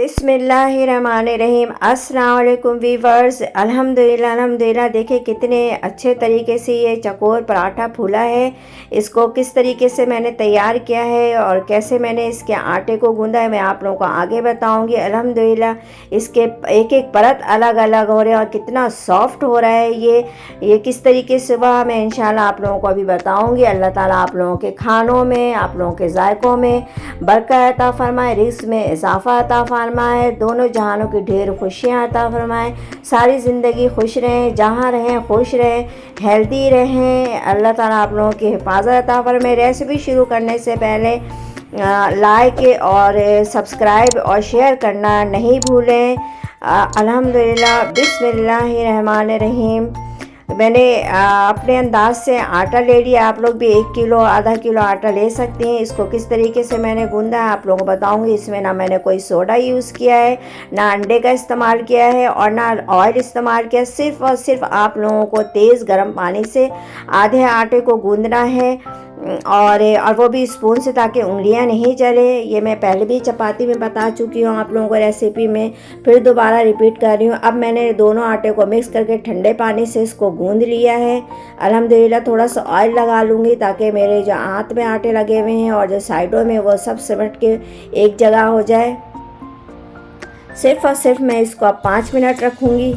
बिस्मिल्लाहिर्रहमानिर्रहीम। अस्सलाम वालेकुम वीवर्स। अल्हम्दुलिल्लाह देखिए कितने अच्छे तरीके से ये चकोर पराठा फूला है। इसको किस तरीके से मैंने तैयार किया है और कैसे मैंने इसके आटे को गूंदा है मैं आप लोगों को आगे बताऊंगी। अल्हम्दुलिल्लाह इसके एक एक परत अलग अलग हो रहे हैं और कितना सॉफ्ट हो रहा है ये किस तरीके से हुआ मैं इंशाल्लाह आप लोगों को अभी बताऊँगी। अल्लाह ताला आप लोगों के खानों में, आप लोगों के जायकों में बरकत अता फरमाए, रिज़्क़ में इजाफ़ा अता फरमाए, दोनों जहानों की ढेर खुशियाँ अता फरमाए, सारी ज़िंदगी खुश रहें, जहाँ रहें खुश रहें, हेल्दी रहें। अल्लाह ताला आप लोगों की हिफाजत अता फरमाए। रेसिपी शुरू करने से पहले लाइक और सब्सक्राइब और शेयर करना नहीं भूलें। अल्हम्दुलिल्लाह। बिस्मिल्लाहिर्रहमानिर्रहीम। मैंने अपने अंदाज से आटा ले लिया। आप लोग भी 1 किलो आधा किलो आटा ले सकते हैं। इसको किस तरीके से मैंने गूंदा है आप लोगों को बताऊंगी। इसमें ना मैंने कोई सोडा यूज़ किया है, ना अंडे का इस्तेमाल किया है और ना ऑयल इस्तेमाल किया। सिर्फ़ और सिर्फ आप लोगों को तेज़ गर्म पानी से आधे आटे को गूंदना है और वो भी स्पून से, ताकि उंगलियां नहीं जले। ये मैं पहले भी चपाती में बता चुकी हूँ आप लोगों को रेसिपी में, फिर दोबारा रिपीट कर रही हूँ। अब मैंने दोनों आटे को मिक्स करके ठंडे पानी से इसको गूंद लिया है। अल्हम्दुलिल्लाह थोड़ा सा ऑयल लगा लूँगी ताकि मेरे जो हाथ में आटे लगे हुए हैं और जो साइडों में वो सब सिमट के एक जगह हो जाए। सिर्फ और सिर्फ मैं इसको अब 5 मिनट रखूँगी।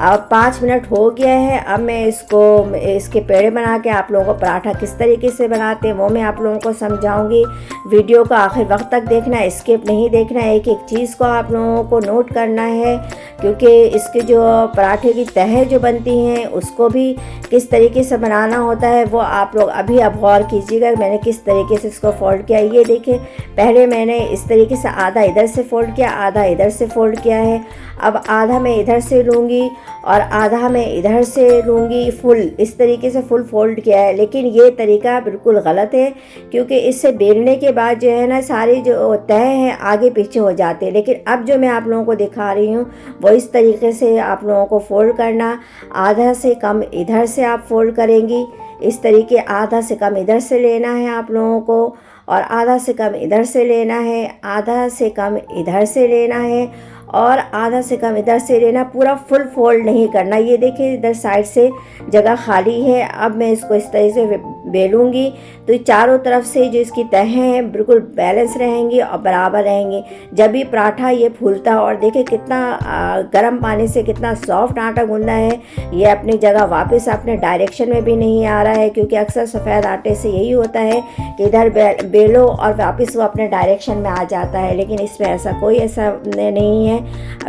अब 5 मिनट हो गया है। अब मैं इसके पेड़े बना के आप लोगों को पराठा किस तरीके से बनाते हैं वो मैं आप लोगों को समझाऊंगी। वीडियो को आखिर वक्त तक देखना है, स्किप नहीं देखना है। एक एक चीज़ को आप लोगों को नोट करना है क्योंकि इसके जो पराठे की तह जो बनती हैं उसको भी किस तरीके से बनाना होता है वो आप लोग अभी अब गौर कीजिएगा। मैंने किस तरीके से इसको फ़ोल्ड किया ये देखिए। पहले मैंने इस तरीके से आधा इधर से फ़ोल्ड किया, आधा इधर से फ़ोल्ड किया है। अब आधा मैं इधर से लूँगी और आधा मैं इधर से लूँगी। फुल इस तरीके से फुल फोल्ड किया है, लेकिन ये तरीका बिल्कुल गलत है क्योंकि इससे बेलने के बाद जो है ना सारी जो तह है आगे पीछे हो जाते हैं। लेकिन अब जो मैं आप लोगों को दिखा रही हूँ वो इस तरीके से आप लोगों को फ़ोल्ड करना। आधा से कम इधर से आप फोल्ड करेंगी इस तरीके, आधा से कम इधर से लेना है आप लोगों को और आधा से कम इधर से लेना है, आधा से कम इधर से लेना है और आधा से कम इधर से लेना। पूरा फुल फोल्ड नहीं करना। ये देखिए इधर साइड से जगह खाली है। अब मैं इसको इस तरह से बेलूँगी तो चारों तरफ से जो इसकी तह हैं बिल्कुल बैलेंस रहेंगी और बराबर रहेंगी जब भी पराठा ये फूलता है। और देखिए कितना गर्म पानी से कितना सॉफ्ट आटा गूंदा है। ये अपनी जगह वापस अपने डायरेक्शन में भी नहीं आ रहा है क्योंकि अक्सर सफ़ेद आटे से यही होता है कि इधर बेलो और वापस वो अपने डायरेक्शन में आ जाता है, लेकिन इसमें ऐसा नहीं है।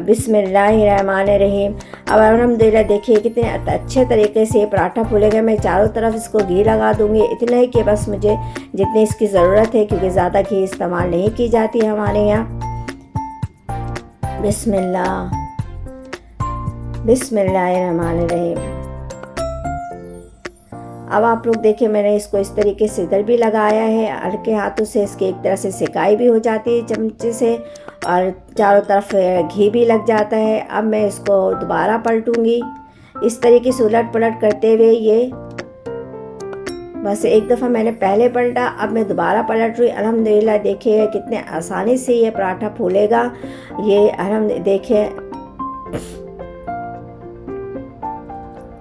बिस्मिल्लाहिर्रहमानिर्रहीम। अब अल्हम्दुलिल्लाह देखिए कितने अच्छे तरीके से ये पराठा फूलेगा। मैं चारों तरफ इसको घी लगा दूंगी। इतना ही कि बस मुझे जितनी इसकी ज़रूरत है क्योंकि ज़्यादा घी इस्तेमाल नहीं की जाती है हमारे यहाँ। बिस्मिल्लाहिर्रहमानिर्रहीम। अब आप लोग देखिए मैंने इसको इस तरीके से इधर भी लगाया है। हल्के हाथों से इसकी एक तरह से सिकाई भी हो जाती है चमचे से और चारों तरफ घी भी लग जाता है। अब मैं इसको दोबारा पलटूंगी इस तरीके से उलट पलट करते हुए। ये बस एक दफ़ा मैंने पहले पलटा, अब मैं दोबारा पलट रही। अल्हम्दुलिल्लाह देखिए कितने आसानी से ये पराठा फूलेगा। ये देखिए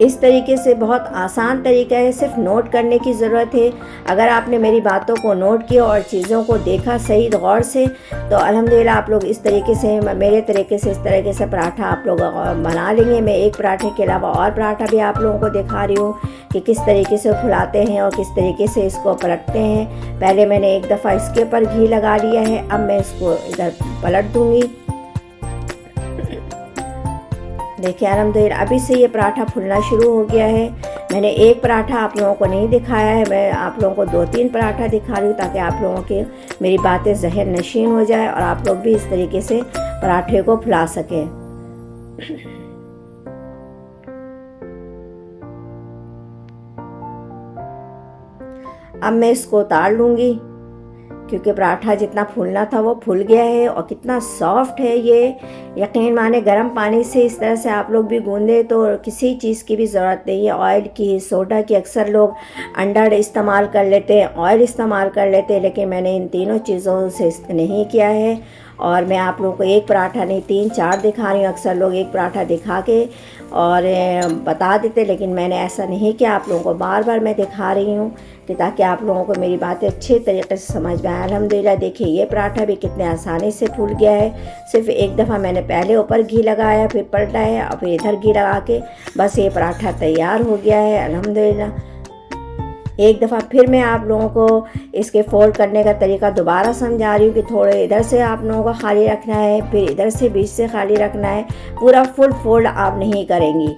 इस तरीके से बहुत आसान तरीका है, सिर्फ नोट करने की ज़रूरत है। अगर आपने मेरी बातों को नोट किया और चीज़ों को देखा सही गौर से तो अल्हम्दुलिल्लाह आप लोग इस तरीके से मेरे तरीके से इस तरीके से पराठा आप लोग बना लेंगे। मैं एक पराठे के अलावा और पराठा भी आप लोगों को दिखा रही हूँ कि किस तरीके से फुलाते हैं और किस तरीके से इसको पलटते हैं। पहले मैंने एक दफ़ा इसके ऊपर घी लगा लिया है। अब मैं इसको इधर पलट दूँगी। देखिए अल्हम्दुलिल्लाह अभी से ये पराठा फूलना शुरू हो गया है। मैंने एक पराठा आप लोगों को नहीं दिखाया है, मैं आप लोगों को 2-3 पराठा दिखा रही हूँ ताकि आप लोगों के मेरी बातें ज़हन नशीन हो जाए और आप लोग भी इस तरीके से पराठे को फुला सकें। अब मैं इसको उतार लूँगी क्योंकि पराठा जितना फूलना था वो फूल गया है और कितना सॉफ्ट है ये। यकीन माने गर्म पानी से इस तरह से आप लोग भी गूंदे तो किसी चीज़ की भी ज़रूरत नहीं है, ऑयल की, सोडा की। अक्सर लोग अंडा इस्तेमाल कर लेते हैं, ऑयल इस्तेमाल कर लेते हैं, लेकिन मैंने इन तीनों चीज़ों से नहीं किया है। और मैं आप लोगों को एक पराठा नहीं 3-4 दिखा रही हूँ। अक्सर लोग एक पराठा दिखा के और बता देते, लेकिन मैंने ऐसा नहीं किया। आप लोगों को बार बार मैं दिखा रही हूँ कि ताकि आप लोगों को मेरी बातें अच्छे तरीके से समझ में आए। अल्हम्दुलिल्लाह देखिए ये पराठा भी कितने आसानी से फूल गया है। सिर्फ एक दफ़ा मैंने पहले ऊपर घी लगाया, फिर पलटा है और फिर इधर घी लगा के बस ये पराठा तैयार हो गया है अल्हम्दुलिल्लाह। एक दफ़ा फिर मैं आप लोगों को इसके फोल्ड करने का तरीका दोबारा समझा रही हूँ कि थोड़े इधर से आप लोगों को खाली रखना है, फिर इधर से बीच से खाली रखना है। पूरा फुल फोल्ड आप नहीं करेंगी।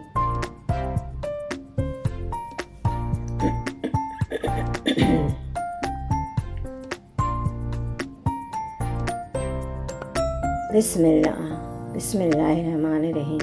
बिस्मिल्लाहिर्रहमानिर्रहीम।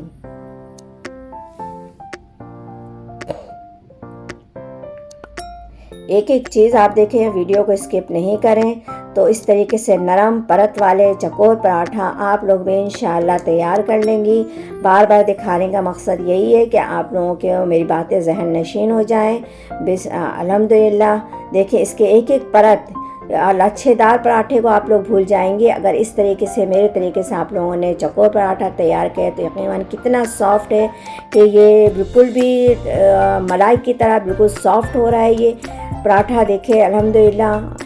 एक एक चीज़ आप देखें, वीडियो को स्किप नहीं करें। तो इस तरीके से नरम परत वाले चकोर पराठा आप लोग भी इंशाअल्लाह तैयार कर लेंगी। बार बार दिखाने का मकसद यही है कि आप लोगों के मेरी बातें जहन नशीन हो जाएं। अल्हम्दुलिल्लाह देखिए इसके एक एक परत लच्छेदार पराठे को आप लोग भूल जाएंगे अगर इस तरीके से मेरे तरीके से आप लोगों ने चकोर पराठा तैयार किया। तो यकीनन कितना सॉफ्ट है कि ये बिल्कुल भी मलाई की तरह बिल्कुल सॉफ्ट हो रहा है ये पराठा। देखिए अल्हम्दुलिल्लाह।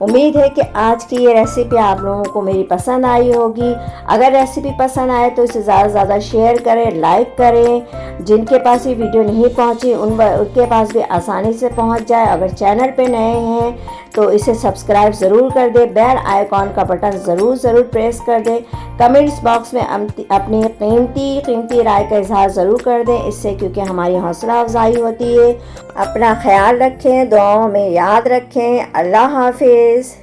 उम्मीद है कि आज की ये रेसिपी आप लोगों को मेरी पसंद आई होगी। अगर रेसिपी पसंद आए तो इसे ज़्यादा से ज़्यादा शेयर करें, लाइक करें। जिनके पास ये वीडियो नहीं पहुंची उनके पास भी आसानी से पहुंच जाए। अगर चैनल पे नए हैं तो इसे सब्सक्राइब ज़रूर कर दें, बेल आइकॉन का बटन ज़रूर प्रेस कर दें। कमेंट्स बॉक्स में अपनी कीमती राय का इजहार ज़रूर कर दें, इससे क्योंकि हमारी हौसला अफजाई होती है। अपना ख्याल रखें, दुआओं में याद रखें। अल्लाह हाफिज़।